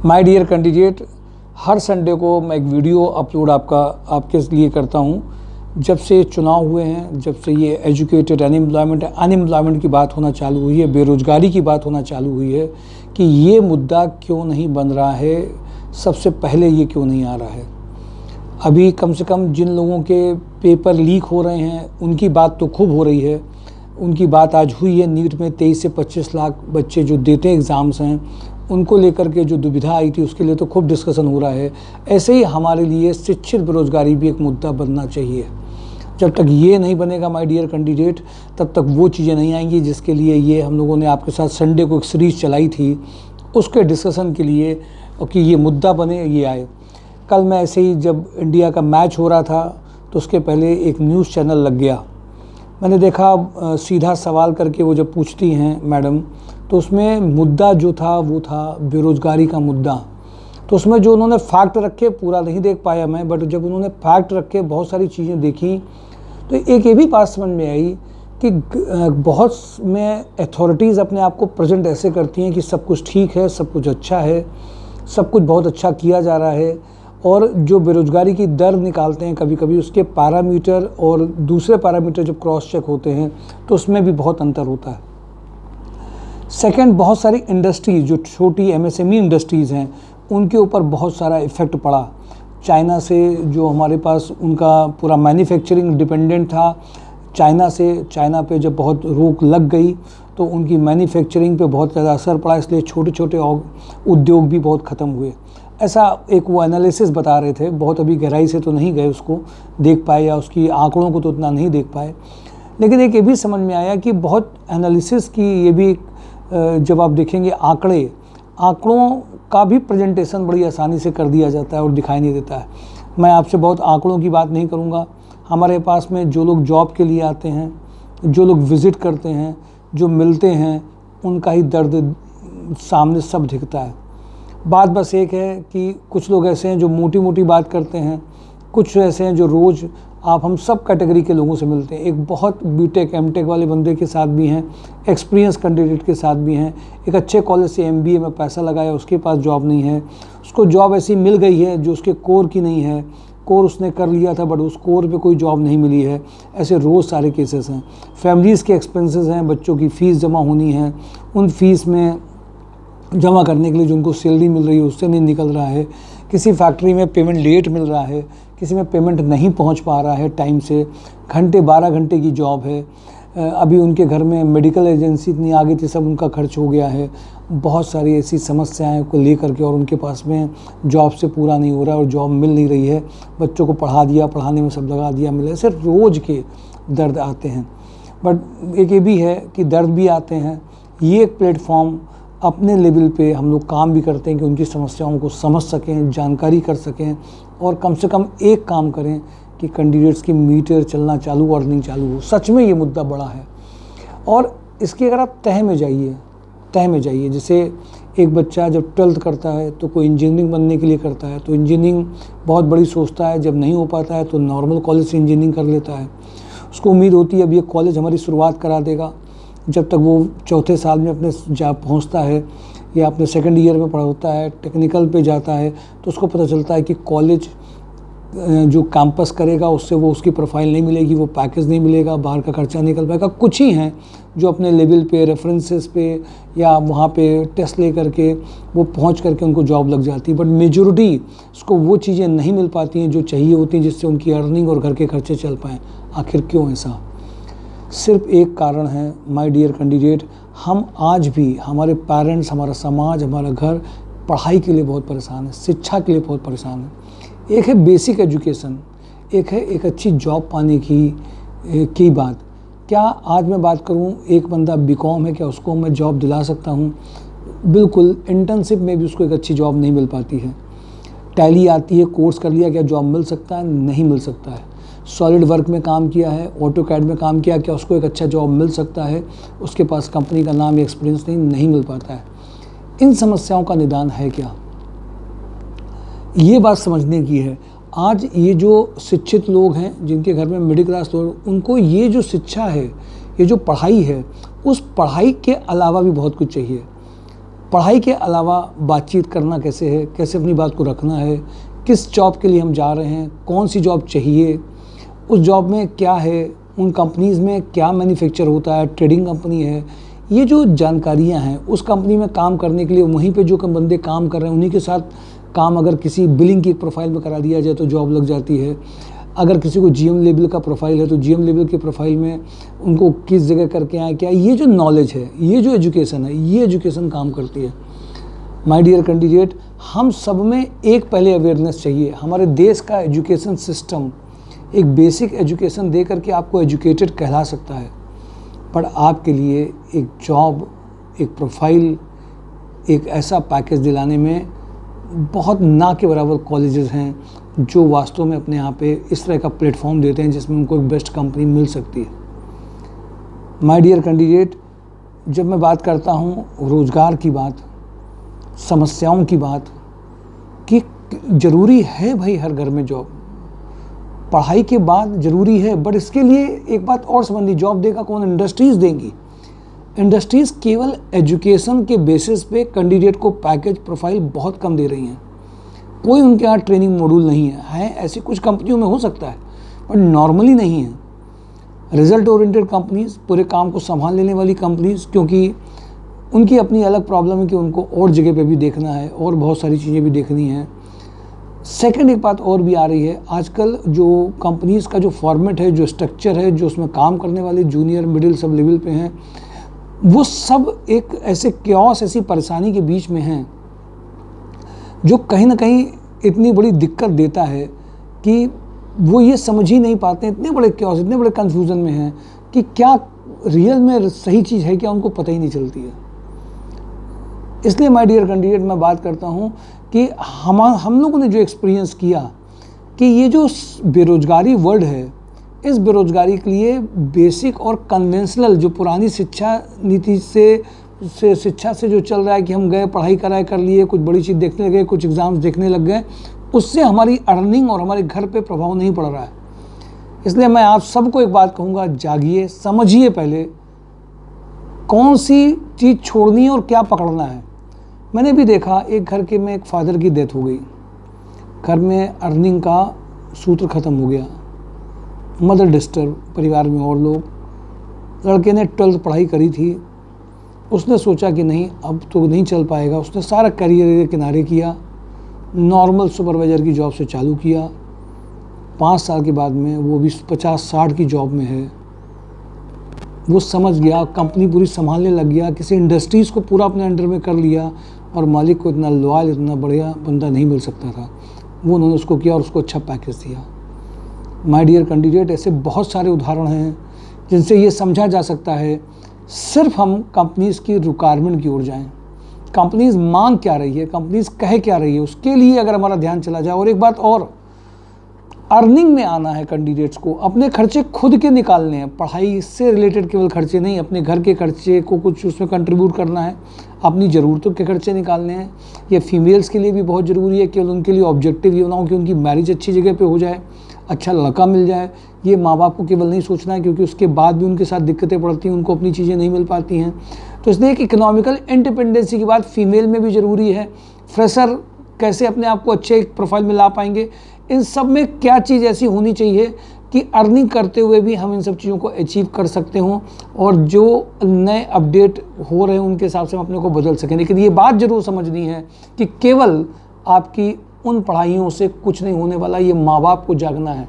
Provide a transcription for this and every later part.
My dear candidate, हर Sunday को मैं एक वीडियो अपलोड आपके लिए करता हूं। जब से चुनाव हुए हैं, जब से ये एजुकेटेड अनएम्प्लॉयमेंट की बात होना चालू हुई है, बेरोज़गारी की बात होना चालू हुई है कि ये मुद्दा क्यों नहीं बन रहा है, सबसे पहले ये क्यों नहीं आ रहा है। अभी कम से कम जिन लोगों के पेपर लीक हो रहे हैं उनकी बात तो खूब हो रही है। उनकी बात आज हुई है। नीट में 23 से 25 लाख बच्चे जो देते एग्ज़ाम्स हैं, उनको लेकर के जो दुविधा आई थी उसके लिए तो खूब डिस्कशन हो रहा है। ऐसे ही हमारे लिए शिक्षित बेरोज़गारी भी एक मुद्दा बनना चाहिए। जब तक ये नहीं बनेगा माय डियर कैंडिडेट, तब तक वो चीज़ें नहीं आएंगी जिसके लिए ये हम लोगों ने आपके साथ संडे को एक सीरीज़ चलाई थी, उसके डिस्कशन के लिए कि ये मुद्दा बने, ये आए। कल मैं ऐसे ही जब इंडिया का मैच हो रहा था तो उसके पहले एक न्यूज़ चैनल लग गया। मैंने देखा सीधा सवाल करके वो जब पूछती हैं मैडम, तो उसमें मुद्दा जो था वो था बेरोज़गारी का मुद्दा। तो उसमें जो उन्होंने फैक्ट रखे, पूरा नहीं देख पाया मैं, बट जब उन्होंने फैक्ट रखे, बहुत सारी चीज़ें देखी, तो एक ये भी बात समझ में आई कि बहुत में अथॉरिटीज़ अपने आप को प्रेजेंट ऐसे करती हैं कि सब कुछ ठीक है, सब कुछ अच्छा है, सब कुछ बहुत अच्छा किया जा रहा है, और जो बेरोज़गारी की दर निकालते हैं कभी कभी उसके पैरामीटर और दूसरे पैरामीटर जब क्रॉस चेक होते हैं तो उसमें भी बहुत अंतर होता है। सेकंड, बहुत सारी इंडस्ट्रीज़ जो छोटी एमएसएमई इंडस्ट्रीज़ हैं उनके ऊपर बहुत सारा इफ़ेक्ट पड़ा। चाइना से जो हमारे पास उनका पूरा मैन्युफैक्चरिंग डिपेंडेंट था, चाइना पे जब बहुत रोक लग गई तो उनकी मैन्युफैक्चरिंग पे बहुत ज़्यादा असर पड़ा, इसलिए छोटे छोटे उद्योग भी बहुत ख़त्म हुए। ऐसा एक वो एनालिसिस बता रहे थे। बहुत अभी गहराई से तो नहीं गए उसको देख पाए, या उसकी आंकड़ों को तो उतना नहीं देख पाए, लेकिन एक ये भी समझ में आया कि बहुत एनालिसिस की ये भी जब आप देखेंगे आंकड़ों का भी प्रेजेंटेशन बड़ी आसानी से कर दिया जाता है और दिखाई नहीं देता है। मैं आपसे बहुत आंकड़ों की बात नहीं करूँगा। हमारे पास में जो लोग जॉब के लिए आते हैं, जो लोग विज़िट करते हैं, जो मिलते हैं, उनका ही दर्द सामने सब दिखता है। बात बस एक है कि कुछ लोग ऐसे हैं जो मोटी मोटी बात करते हैं, कुछ ऐसे हैं जो रोज़ हम सब कैटेगरी के लोगों से मिलते हैं। एक बहुत बीटेक एमटेक वाले बंदे के साथ भी हैं, एक्सपीरियंस कैंडिडेट के साथ भी हैं। एक अच्छे कॉलेज से एमबीए में पैसा लगाया, उसके पास जॉब नहीं है, उसको जॉब ऐसी मिल गई है जो उसके कोर की नहीं है, कोर उसने कर लिया था बट उस कोर पे कोई जॉब नहीं मिली है। ऐसे रोज़ सारे केसेस हैं। फैमिलीज़ के एक्सपेंसेस हैं, बच्चों की फ़ीस जमा होनी है, उन फीस में जमा करने के लिए जो उनको सैलरी मिल रही है उससे नहीं निकल रहा है। किसी फैक्ट्री में पेमेंट लेट मिल रहा है, किसी में पेमेंट नहीं पहुंच पा रहा है टाइम से। 12 घंटे की जॉब है। अभी उनके घर में मेडिकल एजेंसी इतनी आगे थी, सब उनका खर्च हो गया है। बहुत सारी ऐसी समस्याएं को लेकर के, और उनके पास में जॉब से पूरा नहीं हो रहा है और जॉब मिल नहीं रही है। बच्चों को पढ़ा दिया, पढ़ाने में सब लगा दिया, मिले। ऐसे रोज़ के दर्द आते हैं। बट एक ये भी है कि दर्द भी आते हैं। ये एक प्लेटफॉर्म अपने लेवल पे हम लोग काम भी करते हैं कि उनकी समस्याओं को समझ सकें, जानकारी कर सकें, और कम से कम एक काम करें कि कैंडिडेट्स की मीटर चलना चालू और नहीं चालू हो। सच में ये मुद्दा बड़ा है, और इसकी अगर आप तह में जाइए, जैसे एक बच्चा जब 12th करता है तो कोई इंजीनियरिंग बनने के लिए करता है, तो इंजीनियरिंग बहुत बड़ी सोचता है, जब नहीं हो पाता है तो नॉर्मल कॉलेज से इंजीनियरिंग कर लेता है। उसको उम्मीद होती है अब ये कॉलेज हमारी शुरुआत करा देगा। जब तक वो चौथे साल में अपने जा पहुंचता है या अपने सेकंड ईयर में पढ़ता है, टेक्निकल पे जाता है, तो उसको पता चलता है कि कॉलेज जो कैंपस करेगा उससे वो उसकी प्रोफाइल नहीं मिलेगी, वो पैकेज नहीं मिलेगा, बाहर का खर्चा निकल पाएगा। कुछ ही हैं जो अपने लेवल पे, रेफरेंसेस पे, या वहाँ पे टेस्ट ले करके वो पहुँच करके उनको जॉब लग जाती है। बट मेजॉरिटी उसको वो चीज़ें नहीं मिल पाती हैं जो चाहिए होती हैं जिससे उनकी अर्निंग और घर के खर्चे चल पाएँ। आखिर क्यों ऐसा? सिर्फ एक कारण है माय डियर कैंडिडेट, हम आज भी, हमारे पेरेंट्स, हमारा समाज, हमारा घर पढ़ाई के लिए बहुत परेशान है, शिक्षा के लिए बहुत परेशान है। एक है बेसिक एजुकेशन, एक है एक अच्छी जॉब पाने की बात। क्या आज मैं बात करूं, एक बंदा बीकॉम है, क्या उसको मैं जॉब दिला सकता हूं? बिल्कुल। इंटर्नशिप में भी उसको एक अच्छी जॉब नहीं मिल पाती है। टैली आती है, कोर्स कर लिया, क्या जॉब मिल सकता है? नहीं मिल सकता है। सॉलिड वर्क में काम किया है, ऑटोकैड में काम किया, क्या उसको एक अच्छा जॉब मिल सकता है? उसके पास कंपनी का नाम या एक्सपीरियंस नहीं मिल पाता है। इन समस्याओं का निदान है क्या? ये बात समझने की है। आज ये जो शिक्षित लोग हैं, जिनके घर में मिडिल क्लास लोग, उनको ये जो शिक्षा है, ये जो पढ़ाई है, उस पढ़ाई के अलावा भी बहुत कुछ चाहिए। पढ़ाई के अलावा बातचीत करना कैसे है, कैसे अपनी बात को रखना है, किस जॉब के लिए हम जा रहे हैं, कौन सी जॉब चाहिए, उस जॉब में क्या है, उन कंपनीज़ में क्या मैन्युफैक्चर होता है, ट्रेडिंग कंपनी है, ये जो जानकारियां हैं उस कंपनी में काम करने के लिए वहीं पे जो बंदे काम कर रहे हैं उन्हीं के साथ काम अगर किसी बिलिंग की प्रोफाइल में करा दिया जाए तो जॉब लग जाती है। अगर किसी को जीएम लेवल का प्रोफाइल है तो जीएम लेवल के प्रोफाइल में उनको किस जगह करके आए क्या, ये जो नॉलेज है, ये जो एजुकेशन है, ये एजुकेशन काम करती है। माय डियर कैंडिडेट, हम सब में एक पहले अवेयरनेस चाहिए। हमारे देश का एजुकेशन सिस्टम एक बेसिक एजुकेशन दे करके आपको एजुकेटेड कहला सकता है, पर आपके लिए एक जॉब, एक प्रोफाइल, एक ऐसा पैकेज दिलाने में बहुत ना के बराबर कॉलेजेस हैं जो वास्तव में अपने यहाँ पे इस तरह का प्लेटफॉर्म देते हैं जिसमें उनको एक बेस्ट कंपनी मिल सकती है। माय डियर कैंडिडेट, जब मैं बात करता हूँ रोज़गार की बात, समस्याओं की बात, कि ज़रूरी है भाई हर घर में जॉब, पढ़ाई के बाद ज़रूरी है, बट इसके लिए एक बात और समझनी, जॉब देगा कौन, इंडस्ट्रीज़ देंगी। इंडस्ट्रीज़ केवल एजुकेशन के बेसिस पे कैंडिडेट को पैकेज प्रोफाइल बहुत कम दे रही हैं। कोई उनके यहाँ ट्रेनिंग मॉड्यूल नहीं है ऐसी कुछ कंपनियों में हो सकता है, पर नॉर्मली नहीं है। रिजल्ट ओरिएंटेड कंपनीज़, पूरे काम को संभाल लेने वाली कंपनीज़, क्योंकि उनकी अपनी अलग प्रॉब्लम है कि उनको और जगह पे भी देखना है और बहुत सारी चीज़ें भी देखनी हैं। सेकंड एक बात और भी आ रही है, आजकल जो कंपनीज़ का जो फॉर्मेट है, जो स्ट्रक्चर है, जो उसमें काम करने वाले जूनियर मिडिल सब लेवल पे हैं, वो सब एक ऐसे क्योस, ऐसी परेशानी के बीच में हैं जो कहीं ना कहीं इतनी बड़ी दिक्कत देता है कि वो ये समझ ही नहीं पाते, इतने बड़े क्योस, इतने बड़े कन्फ्यूज़न में हैं कि क्या रियल में सही चीज़ है क्या, उनको पता ही नहीं चलती है। इसलिए माय डियर कैंडिडेट, मैं बात करता हूँ कि हम लोगों ने जो एक्सपीरियंस किया कि ये जो बेरोज़गारी वर्ड है, इस बेरोज़गारी के लिए बेसिक और कन्वेंशनल जो पुरानी शिक्षा नीति से शिक्षा से जो चल रहा है कि हम गए पढ़ाई कराए कर लिए, कुछ बड़ी चीज़ देखने लगे, कुछ एग्ज़ाम्स देखने लग गए, उससे हमारी अर्निंग और हमारे घर पे प्रभाव नहीं पड़ रहा है। इसलिए मैं आप सबको एक बात कहूँगा, जागिए, समझिए पहले कौन सी चीज़ छोड़नी है और क्या पकड़ना है। मैंने भी देखा एक घर के में एक फादर की डेथ हो गई, घर में अर्निंग का सूत्र ख़त्म हो गया, मदर डिस्टर्ब, परिवार में और लोग। लड़के ने 12th पढ़ाई करी थी, उसने सोचा कि नहीं अब तो नहीं चल पाएगा, उसने सारा करियर के किनारे किया, नॉर्मल सुपरवाइज़र की जॉब से चालू किया। 5 साल के बाद में वो भी 50-60 की जॉब में है। वो समझ गया, कंपनी पूरी संभालने लग गया, किसी इंडस्ट्रीज़ को पूरा अपने अंडर में कर लिया और मालिक को इतना लॉयल, इतना बढ़िया बंदा नहीं मिल सकता था, वो उन्होंने उसको किया और उसको अच्छा पैकेज दिया। माय डियर कैंडिडेट, ऐसे बहुत सारे उदाहरण हैं जिनसे ये समझा जा सकता है, सिर्फ हम कंपनीज़ की रिक्वायरमेंट की ओर जाएं, कंपनीज़ मांग क्या रही है, कंपनीज़ कह क्या रही है, उसके लिए अगर हमारा ध्यान चला जाए। और एक बात और, अर्निंग में आना है कैंडिडेट्स को, अपने खर्चे खुद के निकालने हैं, पढ़ाई से रिलेटेड केवल खर्चे नहीं, अपने घर के खर्चे को कुछ उसमें कंट्रीब्यूट करना है, अपनी ज़रूरतों के खर्चे निकालने हैं। ये फीमेल्स के लिए भी बहुत ज़रूरी है, केवल उनके लिए ऑब्जेक्टिव ये ना हो कि उनकी मैरिज अच्छी जगह पे हो जाए, अच्छा लड़का मिल जाए। ये माँ बाप को केवल नहीं सोचना है, क्योंकि उसके बाद भी उनके साथ दिक्कतें पड़ती हैं, उनको अपनी चीज़ें नहीं मिल पाती हैं। तो इसलिए एक इकोनॉमिकल इंडिपेंडेंसी की बात फीमेल में भी ज़रूरी है। फ्रेशर कैसे अपने आप को अच्छे प्रोफाइल में ला पाएंगे, इन सब में क्या चीज़ ऐसी होनी चाहिए कि अर्निंग करते हुए भी हम इन सब चीज़ों को अचीव कर सकते हों और जो नए अपडेट हो रहे हैं उनके हिसाब से हम अपने को बदल सकें। लेकिन ये बात ज़रूर समझनी है कि केवल आपकी उन पढ़ाइयों से कुछ नहीं होने वाला, ये माँ बाप को जागना है।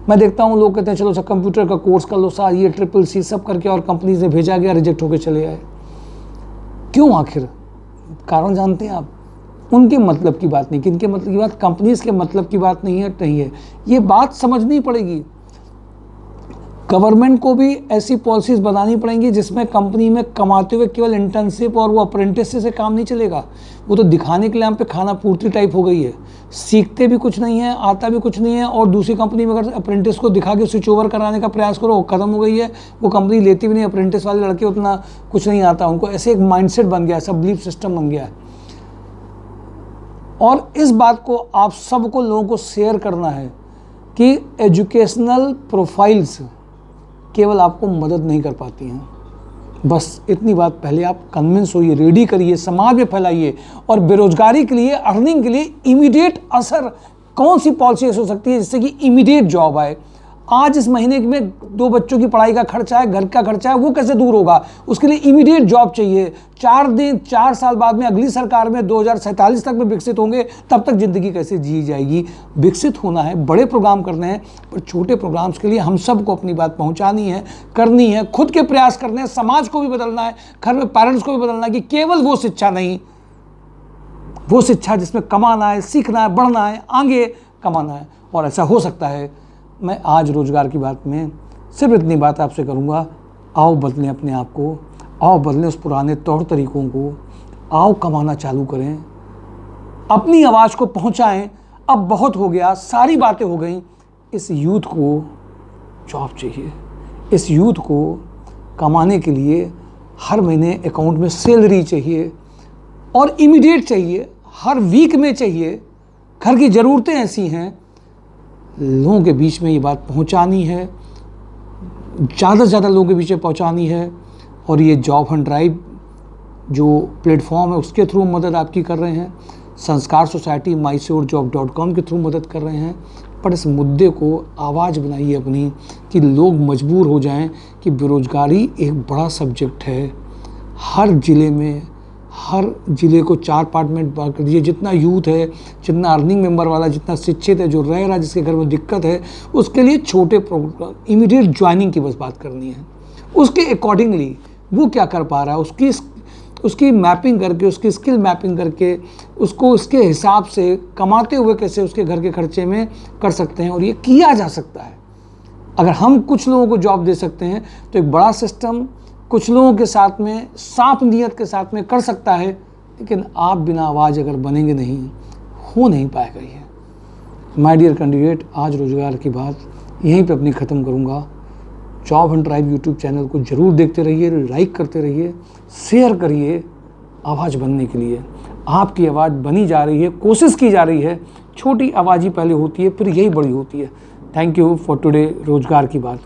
मैं देखता हूँ लोग कहते हैं चलो सर कंप्यूटर का कोर्स कर लो सर, ये CCC सब करके, और कंपनी से भेजा गया, रिजेक्ट होकर चले आए। क्यों, आखिर कारण जानते हैं आप? उनके मतलब की बात नहीं, किनके मतलब की बात, कंपनीज़ के मतलब की बात नहीं है। ये बात समझनी पड़ेगी। गवर्नमेंट को भी ऐसी पॉलिसीज़ बनानी पड़ेंगी जिसमें कंपनी में कमाते हुए केवल इंटर्नशिप और वो अप्रेंटिस से काम नहीं चलेगा। वो तो दिखाने के लिए हम पे खाना पूर्ति टाइप हो गई है, सीखते भी कुछ नहीं है, आता भी कुछ नहीं है, और दूसरी कंपनी में अगर अप्रेंटिस को दिखा के स्विच ओवर कराने का प्रयास करो, वो खत्म हो गई है, वो कंपनी लेती भी नहीं। अप्रेंटिस वाले लड़के उतना कुछ नहीं आता उनको, ऐसे एक माइंडसेट बन गया है, सब बिलीफ सिस्टम बन गया है। और इस बात को आप सबको, लोगों को शेयर करना है कि एजुकेशनल प्रोफाइल्स केवल आपको मदद नहीं कर पाती हैं, बस इतनी बात पहले आप कन्विंस होइए, रेडी करिए, समाज में फैलाइए। और बेरोजगारी के लिए, अर्निंग के लिए इमीडिएट असर कौन सी पॉलिसी हो सकती है जिससे कि इमीडिएट जॉब आए। आज इस महीने में 2 बच्चों की पढ़ाई का खर्चा है, घर का खर्चा है, वो कैसे दूर होगा? उसके लिए इमीडिएट जॉब चाहिए। 4 साल बाद में अगली सरकार में 2047 तक में विकसित होंगे, तब तक ज़िंदगी कैसे जी जाएगी? विकसित होना है, बड़े प्रोग्राम करने हैं, पर छोटे प्रोग्राम्स के लिए हम सबको अपनी बात पहुंचानी है, करनी है, खुद के प्रयास करने हैं, समाज को भी बदलना है, घर में पेरेंट्स को भी बदलना है कि केवल वो शिक्षा नहीं, वो शिक्षा जिसमें कमाना है, सीखना है, बढ़ना है, आगे कमाना है। और ऐसा हो सकता है। मैं आज रोज़गार की बात में सिर्फ इतनी बात आपसे करूँगा, आओ बदलें अपने आप को, आओ बदलें उस पुराने तौर तरीक़ों को, आओ कमाना चालू करें, अपनी आवाज़ को पहुँचाएं। अब बहुत हो गया, सारी बातें हो गई। इस यूथ को जॉब चाहिए, इस यूथ को कमाने के लिए हर महीने अकाउंट में सैलरी चाहिए और इमीडिएट चाहिए, हर वीक में चाहिए। घर की ज़रूरतें ऐसी हैं, लोगों के बीच में ये बात पहुंचानी है, ज़्यादा से ज़्यादा लोगों के बीच में पहुंचानी है। और ये जॉब हंट ड्राइव जो प्लेटफॉर्म है उसके थ्रू मदद आपकी कर रहे हैं, संस्कार सोसाइटी mysurejob.com के थ्रू मदद कर रहे हैं। पर इस मुद्दे को आवाज़ बनाइए अपनी, कि लोग मजबूर हो जाएं कि बेरोज़गारी एक बड़ा सब्जेक्ट है। हर ज़िले में, हर ज़िले को 4 पार्ट में बांट कर दीजिए। जितना यूथ है, जितना अर्निंग मेंबर वाला, जितना शिक्षित है, जो रह रहा है, जिसके घर में दिक्कत है, उसके लिए छोटे प्रोग्राम, इमीडिएट ज्वाइनिंग की बस बात करनी है। उसके अकॉर्डिंगली वो क्या कर पा रहा है, उसकी मैपिंग करके, उसकी स्किल मैपिंग करके, उसको उसके हिसाब से कमाते हुए कैसे उसके घर के खर्चे में कर सकते हैं। और ये किया जा सकता है। अगर हम कुछ लोगों को जॉब दे सकते हैं तो एक बड़ा सिस्टम कुछ लोगों के साथ में, साफ नीयत के साथ में कर सकता है। लेकिन आप बिना आवाज़ अगर बनेंगे नहीं, हो नहीं पाएगा ये। माय डियर कैंडिडेट, आज रोज़गार की बात यहीं पे अपनी ख़त्म करूँगा। Job Hunt drive YouTube channel को ज़रूर देखते रहिए, लाइक करते रहिए, शेयर करिए। आवाज़ बनने के लिए आपकी आवाज़ बनी जा रही है, कोशिश की जा रही है। छोटी आवाज़ ही पहले होती है, फिर यही बड़ी होती है। थैंक यू फॉर टुडे रोज़गार की बात।